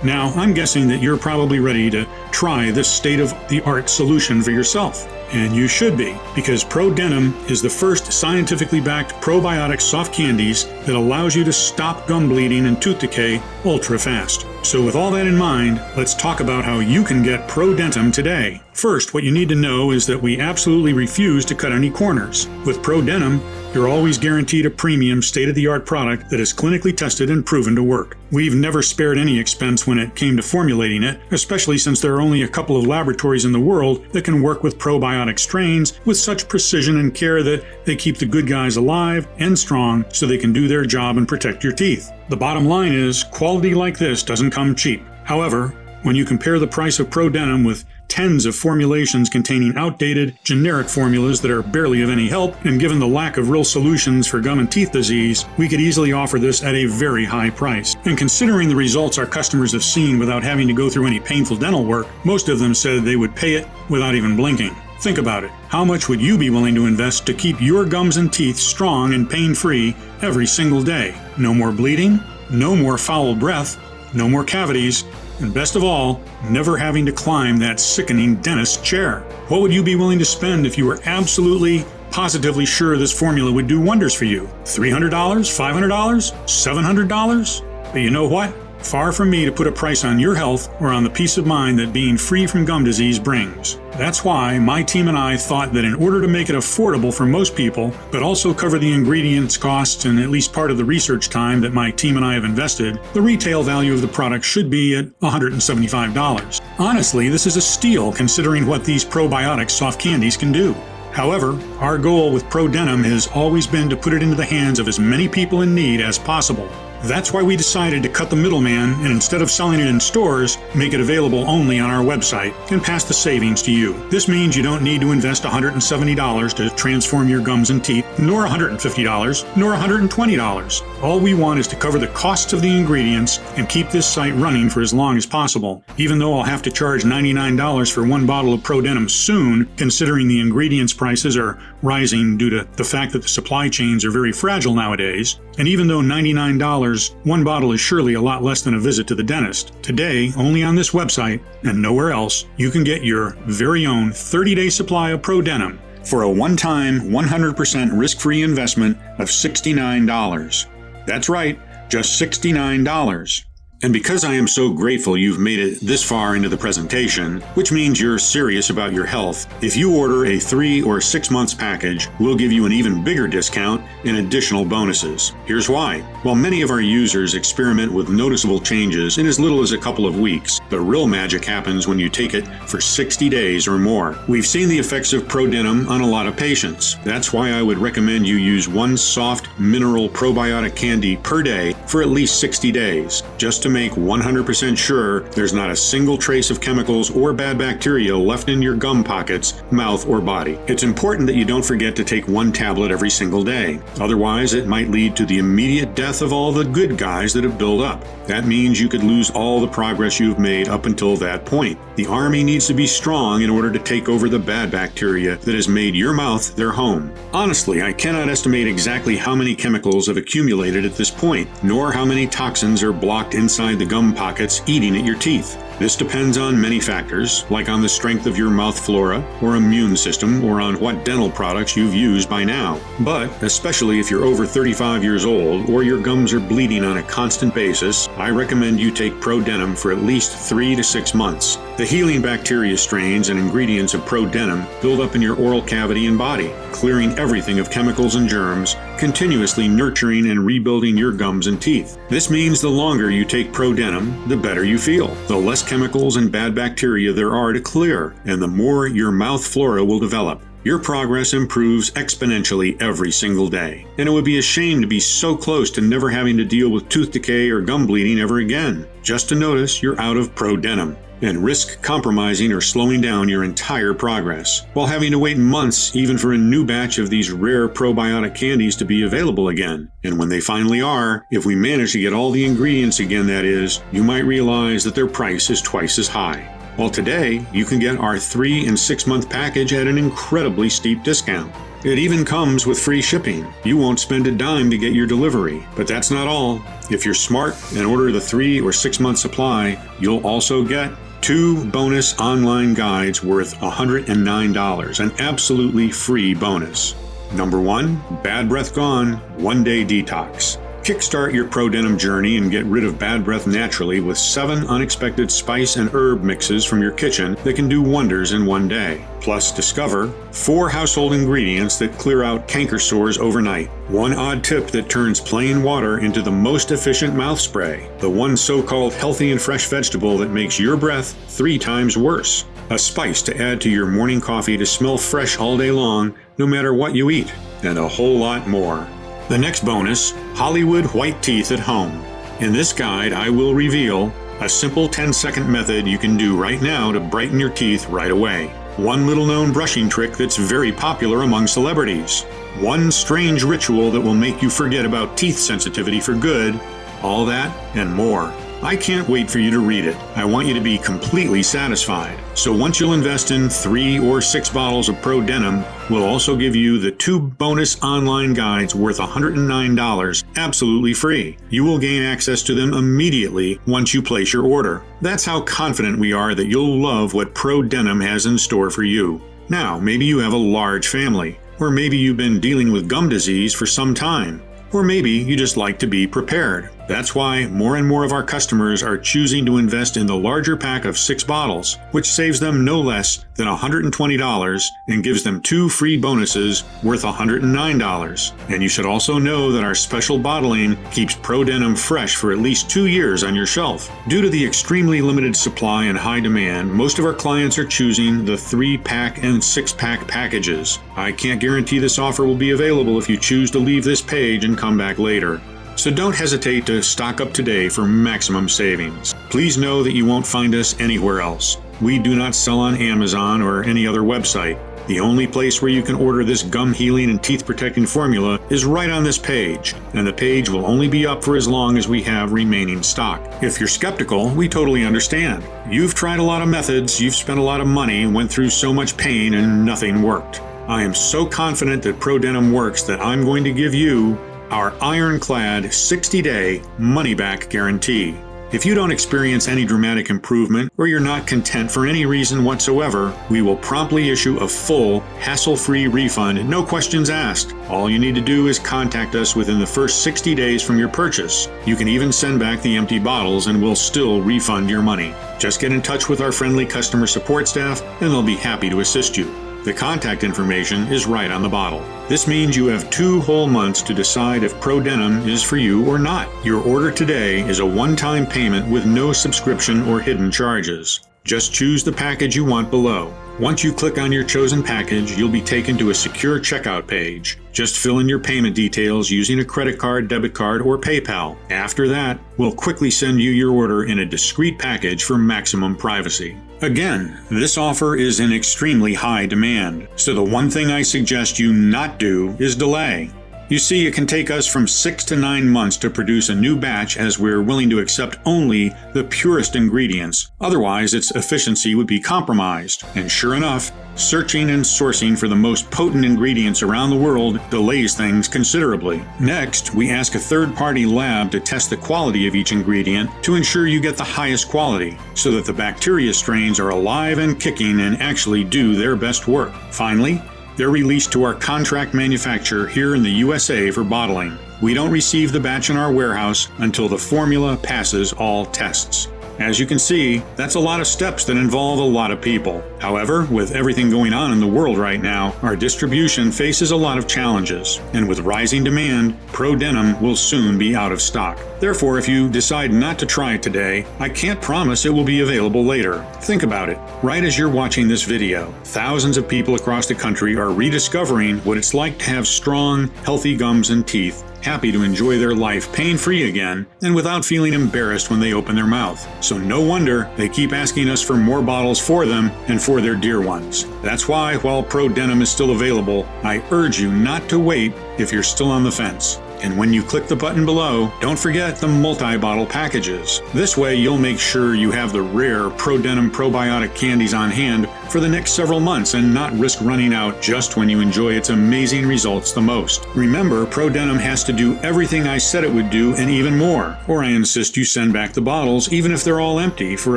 Now, I'm guessing that you're probably ready to try this state-of-the-art solution for yourself. And you should be, because ProDentim is the first scientifically backed probiotic soft candies that allows you to stop gum bleeding and tooth decay ultra fast. So with all that in mind, let's talk about how you can get ProDentim today. First, what you need to know is that we absolutely refuse to cut any corners. With ProDentim, you're always guaranteed a premium, state-of-the-art product that is clinically tested and proven to work. We've never spared any expense when it came to formulating it, especially since there are only a couple of laboratories in the world that can work with probiotic strains with such precision and care that they keep the good guys alive and strong so they can do their job and protect your teeth. The bottom line is, quality like this doesn't come cheap. However, when you compare the price of ProDentim with tens of formulations containing outdated, generic formulas that are barely of any help, and given the lack of real solutions for gum and teeth disease, we could easily offer this at a very high price. And considering the results our customers have seen without having to go through any painful dental work, most of them said they would pay it without even blinking. Think about it. How much would you be willing to invest to keep your gums and teeth strong and pain-free every single day? No more bleeding, no more foul breath, no more cavities, and best of all, never having to climb that sickening dentist chair. What would you be willing to spend if you were absolutely, positively sure this formula would do wonders for you? $300? $500? $700? But you know what? Far from me to put a price on your health or on the peace of mind that being free from gum disease brings. That's why my team and I thought that in order to make it affordable for most people, but also cover the ingredients costs and at least part of the research time that my team and I have invested, the retail value of the product should be at $175. Honestly, this is a steal considering what these probiotic soft candies can do. However, our goal with ProDenum has always been to put it into the hands of as many people in need as possible. That's why we decided to cut the middleman and instead of selling it in stores, make it available only on our website and pass the savings to you. This means you don't need to invest $170 to transform your gums and teeth, nor $150, nor $120. All we want is to cover the costs of the ingredients and keep this site running for as long as possible. Even though I'll have to charge $99 for one bottle of ProDenum soon, considering the ingredients prices are rising due to the fact that the supply chains are very fragile nowadays, and even though $99, one bottle is surely a lot less than a visit to the dentist. Today, only on this website and nowhere else, you can get your very own 30-day supply of ProDenum for a one-time, 100% risk-free investment of $69. That's right, just $69. And because I am so grateful you've made it this far into the presentation, which means you're serious about your health, if you order a 3 or 6 months package, we'll give you an even bigger discount and additional bonuses. Here's why. While many of our users experiment with noticeable changes in as little as a couple of weeks, the real magic happens when you take it for 60 days or more. We've seen the effects of ProDenum on a lot of patients. That's why I would recommend you use one soft mineral probiotic candy per day for at least 60 days, just to make 100% sure there's not a single trace of chemicals or bad bacteria left in your gum pockets, mouth, or body. It's important that you don't forget to take one tablet every single day. Otherwise, it might lead to the immediate death of all the good guys that have built up. That means you could lose all the progress you've made up until that point. The army needs to be strong in order to take over the bad bacteria that has made your mouth their home. Honestly, I cannot estimate exactly how many chemicals have accumulated at this point, nor how many toxins are blocked inside the gum pockets eating at your teeth. This depends on many factors, like on the strength of your mouth flora or immune system, or on what dental products you've used by now. But, especially if you're over 35 years old or your gums are bleeding on a constant basis, I recommend you take ProDenum for at least 3 to 6 months. The healing bacteria strains and ingredients of ProDenum build up in your oral cavity and body, clearing everything of chemicals and germs, continuously nurturing and rebuilding your gums and teeth. This means the longer you take ProDenum, the better you feel, the less chemicals and bad bacteria there are to clear, and the more your mouth flora will develop. Your progress improves exponentially every single day, and it would be a shame to be so close to never having to deal with tooth decay or gum bleeding ever again, just to notice you're out of ProDenum, and risk compromising or slowing down your entire progress, while having to wait months even for a new batch of these rare probiotic candies to be available again. And when they finally are, if we manage to get all the ingredients again, that is, you might realize that their price is twice as high. Well, today, you can get our 3 and 6 month package at an incredibly steep discount. It even comes with free shipping. You won't spend a dime to get your delivery. But that's not all. If you're smart and order the 3 or 6 month supply, you'll also get 2 bonus online guides worth $109, an absolutely free bonus. Number 1, Bad Breath Gone, 1-day detox. Kickstart your ProDenum journey and get rid of bad breath naturally with 7 unexpected spice and herb mixes from your kitchen that can do wonders in 1 day. Plus, discover 4 household ingredients that clear out canker sores overnight. 1 odd tip that turns plain water into the most efficient mouth spray. The 1 so-called healthy and fresh vegetable that makes your breath 3 times worse. A spice to add to your morning coffee to smell fresh all day long, no matter what you eat. And a whole lot more. The next bonus, Hollywood White Teeth at Home. In this guide, I will reveal a simple 10-second method you can do right now to brighten your teeth right away. One little-known brushing trick that's very popular among celebrities. One strange ritual that will make you forget about teeth sensitivity for good. All that and more. I can't wait for you to read it. I want you to be completely satisfied. So once you'll invest in 3 or 6 bottles of Pro Denim, we'll also give you the 2 bonus online guides worth $109 absolutely free. You will gain access to them immediately once you place your order. That's how confident we are that you'll love what Pro Denim has in store for you. Now, maybe you have a large family, or maybe you've been dealing with gum disease for some time. Or maybe you just like to be prepared. That's why more and more of our customers are choosing to invest in the larger pack of 6 bottles, which saves them no less than $120 and gives them 2 free bonuses worth $109. And you should also know that our special bottling keeps Pro Denim fresh for at least 2 years on your shelf. Due to the extremely limited supply and high demand, most of our clients are choosing the 3-pack and 6-pack packages. I can't guarantee this offer will be available if you choose to leave this page and come back later. So don't hesitate to stock up today for maximum savings. Please know that you won't find us anywhere else. We do not sell on Amazon or any other website. The only place where you can order this gum healing and teeth protecting formula is right on this page, and the page will only be up for as long as we have remaining stock. If you're skeptical, we totally understand. You've tried a lot of methods, you've spent a lot of money, went through so much pain, and nothing worked. I am so confident that Pro Denim works that I'm going to give you our ironclad 60-day money-back guarantee. If you don't experience any dramatic improvement or you're not content for any reason whatsoever, we will promptly issue a full, hassle-free refund, no questions asked. All you need to do is contact us within the first 60 days from your purchase. You can even send back the empty bottles and we'll still refund your money. Just get in touch with our friendly customer support staff and they'll be happy to assist you. The contact information is right on the bottle. This means you have 2 whole months to decide if Pro Denim is for you or not. Your order today is a one-time payment with no subscription or hidden charges. Just choose the package you want below. Once you click on your chosen package, you'll be taken to a secure checkout page. Just fill in your payment details using a credit card, debit card, or PayPal. After that, we'll quickly send you your order in a discreet package for maximum privacy. Again, this offer is in extremely high demand, so the one thing I suggest you not do is delay. You see, it can take us from 6 to 9 months to produce a new batch as we're willing to accept only the purest ingredients. Otherwise, its efficiency would be compromised. And sure enough, searching and sourcing for the most potent ingredients around the world delays things considerably. Next, we ask a third-party lab to test the quality of each ingredient to ensure you get the highest quality, so that the bacteria strains are alive and kicking and actually do their best work. Finally, they're released to our contract manufacturer here in the USA for bottling. We don't receive the batch in our warehouse until the formula passes all tests. As you can see, that's a lot of steps that involve a lot of people. However, with everything going on in the world right now, our distribution faces a lot of challenges. And with rising demand, Pro Denim will soon be out of stock. Therefore, if you decide not to try it today, I can't promise it will be available later. Think about it. Right as you're watching this video, thousands of people across the country are rediscovering what it's like to have strong, healthy gums and teeth, happy to enjoy their life pain-free again, and without feeling embarrassed when they open their mouth. So no wonder they keep asking us for more bottles for them and for their dear ones. That's why, while Pro Denim is still available, I urge you not to wait if you're still on the fence. And when you click the button below, don't forget the multi-bottle packages. This way you'll make sure you have the rare Pro Denim probiotic candies on hand for the next several months and not risk running out just when you enjoy its amazing results the most. Remember, Pro Denim has to do everything I said it would do and even more, or I insist you send back the bottles even if they're all empty for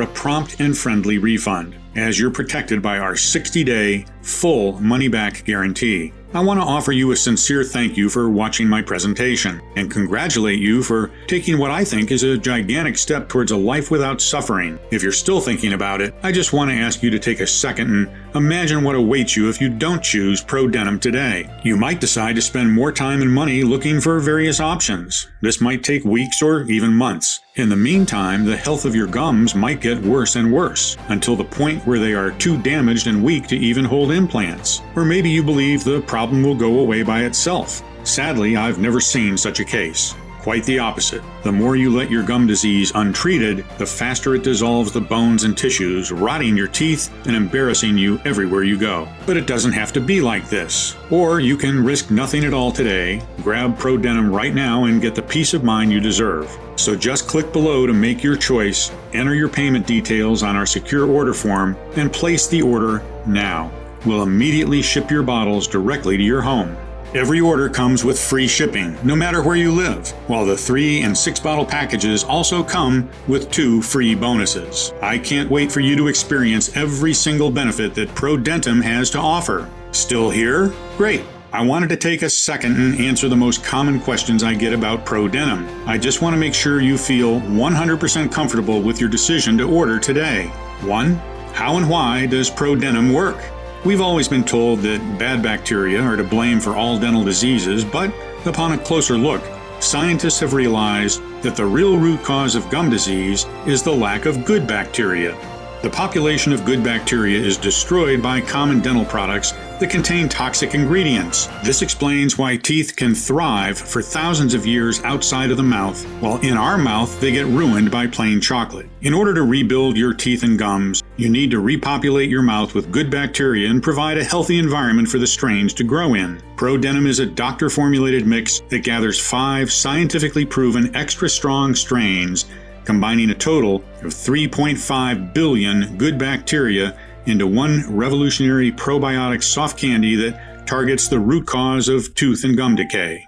a prompt and friendly refund, as you're protected by our 60-day full money-back guarantee. I want to offer you a sincere thank you for watching my presentation and congratulate you for taking what I think is a gigantic step towards a life without suffering. If you're still thinking about it, I just want to ask you to take a second and imagine what awaits you if you don't choose Pro Denim today. You might decide to spend more time and money looking for various options. This might take weeks or even months. In the meantime, the health of your gums might get worse and worse, until the point where they are too damaged and weak to even hold implants. Or maybe you believe the problem will go away by itself. Sadly, I've never seen such a case. Quite the opposite. The more you let your gum disease untreated, the faster it dissolves the bones and tissues, rotting your teeth and embarrassing you everywhere you go. But it doesn't have to be like this. Or you can risk nothing at all today, grab ProDenum right now and get the peace of mind you deserve. So just click below to make your choice, enter your payment details on our secure order form, and place the order now. We'll immediately ship your bottles directly to your home. Every order comes with free shipping, no matter where you live, while the 3 and 6 bottle packages also come with 2 free bonuses. I can't wait for you to experience every single benefit that ProDentum has to offer. Still here? Great. I wanted to take a second and answer the most common questions I get about ProDenum. I just want to make sure you feel 100% comfortable with your decision to order today. 1. How and why does ProDenum work? We've always been told that bad bacteria are to blame for all dental diseases, but upon a closer look, scientists have realized that the real root cause of gum disease is the lack of good bacteria. The population of good bacteria is destroyed by common dental products that contain toxic ingredients. This explains why teeth can thrive for thousands of years outside of the mouth, while in our mouth they get ruined by plain chocolate. In order to rebuild your teeth and gums, you need to repopulate your mouth with good bacteria and provide a healthy environment for the strains to grow in. ProDenum is a doctor-formulated mix that gathers 5 scientifically proven extra strong strains, combining a total of 3.5 billion good bacteria into one revolutionary probiotic soft candy that targets the root cause of tooth and gum decay.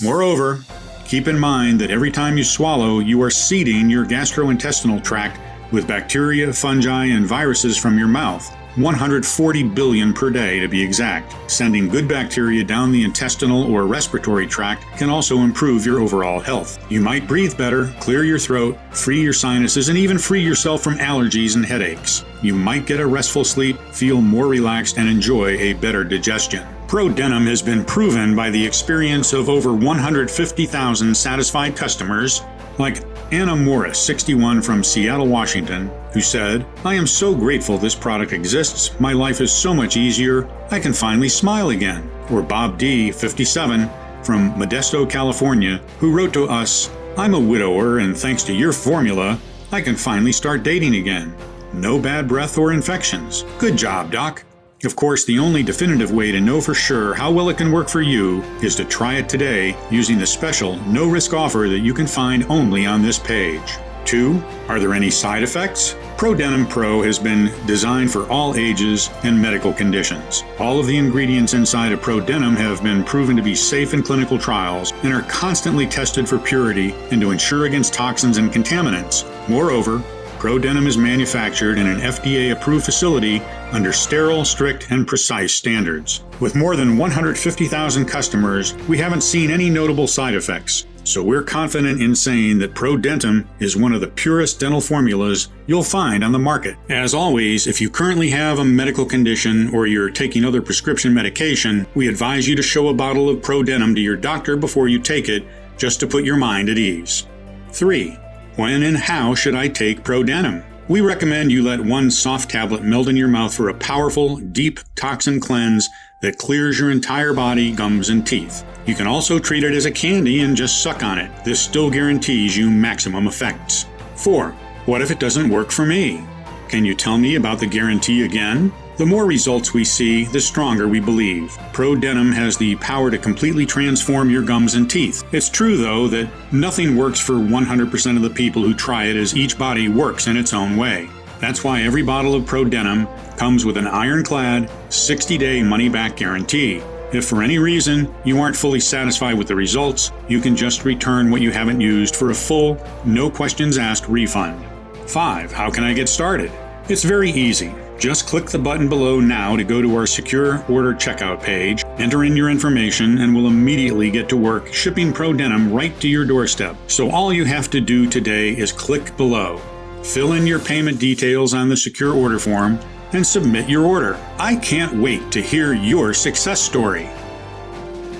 Moreover, keep in mind that every time you swallow, you are seeding your gastrointestinal tract with bacteria, fungi, and viruses from your mouth. 140 billion per day to be exact. Sending good bacteria down the intestinal or respiratory tract can also improve your overall health. You might breathe better, clear your throat, free your sinuses, and even free yourself from allergies and headaches. You might get a restful sleep, feel more relaxed, and enjoy a better digestion. ProDenum has been proven by the experience of over 150,000 satisfied customers, like Anna Morris, 61, from Seattle, Washington, who said, "I am so grateful this product exists. My life is so much easier. I can finally smile again." Or Bob D., 57, from Modesto, California, who wrote to us, "I'm a widower, and thanks to your formula, I can finally start dating again. No bad breath or infections. Good job, Doc." Of course, the only definitive way to know for sure how well it can work for you is to try it today using the special no-risk offer that you can find only on this page. 2. Are there any side effects? ProDenum Pro has been designed for all ages and medical conditions. All of the ingredients inside of ProDenum have been proven to be safe in clinical trials and are constantly tested for purity and to ensure against toxins and contaminants. Moreover, ProDenum is manufactured in an FDA-approved facility under sterile, strict, and precise standards. With more than 150,000 customers, we haven't seen any notable side effects, so we're confident in saying that ProDentum is one of the purest dental formulas you'll find on the market. As always, if you currently have a medical condition or you're taking other prescription medication, we advise you to show a bottle of ProDenum to your doctor before you take it, just to put your mind at ease. 3. When and how should I take ProDenum? We recommend you let one soft tablet melt in your mouth for a powerful, deep toxin cleanse that clears your entire body, gums, and teeth. You can also treat it as a candy and just suck on it. This still guarantees you maximum effects. 4. What if it doesn't work for me? Can you tell me about the guarantee again? The more results we see, the stronger we believe. ProDenum has the power to completely transform your gums and teeth. It's true, though, that nothing works for 100% of the people who try it, as each body works in its own way. That's why every bottle of ProDenum comes with an ironclad 60-day money-back guarantee. If for any reason you aren't fully satisfied with the results, you can just return what you haven't used for a full, no questions asked refund. 5. How can I get started? It's very easy. Just click the button below now to go to our secure order checkout page, enter in your information, and we'll immediately get to work shipping ProDenum right to your doorstep. So all you have to do today is click below, fill in your payment details on the secure order form, and submit your order. I can't wait to hear your success story.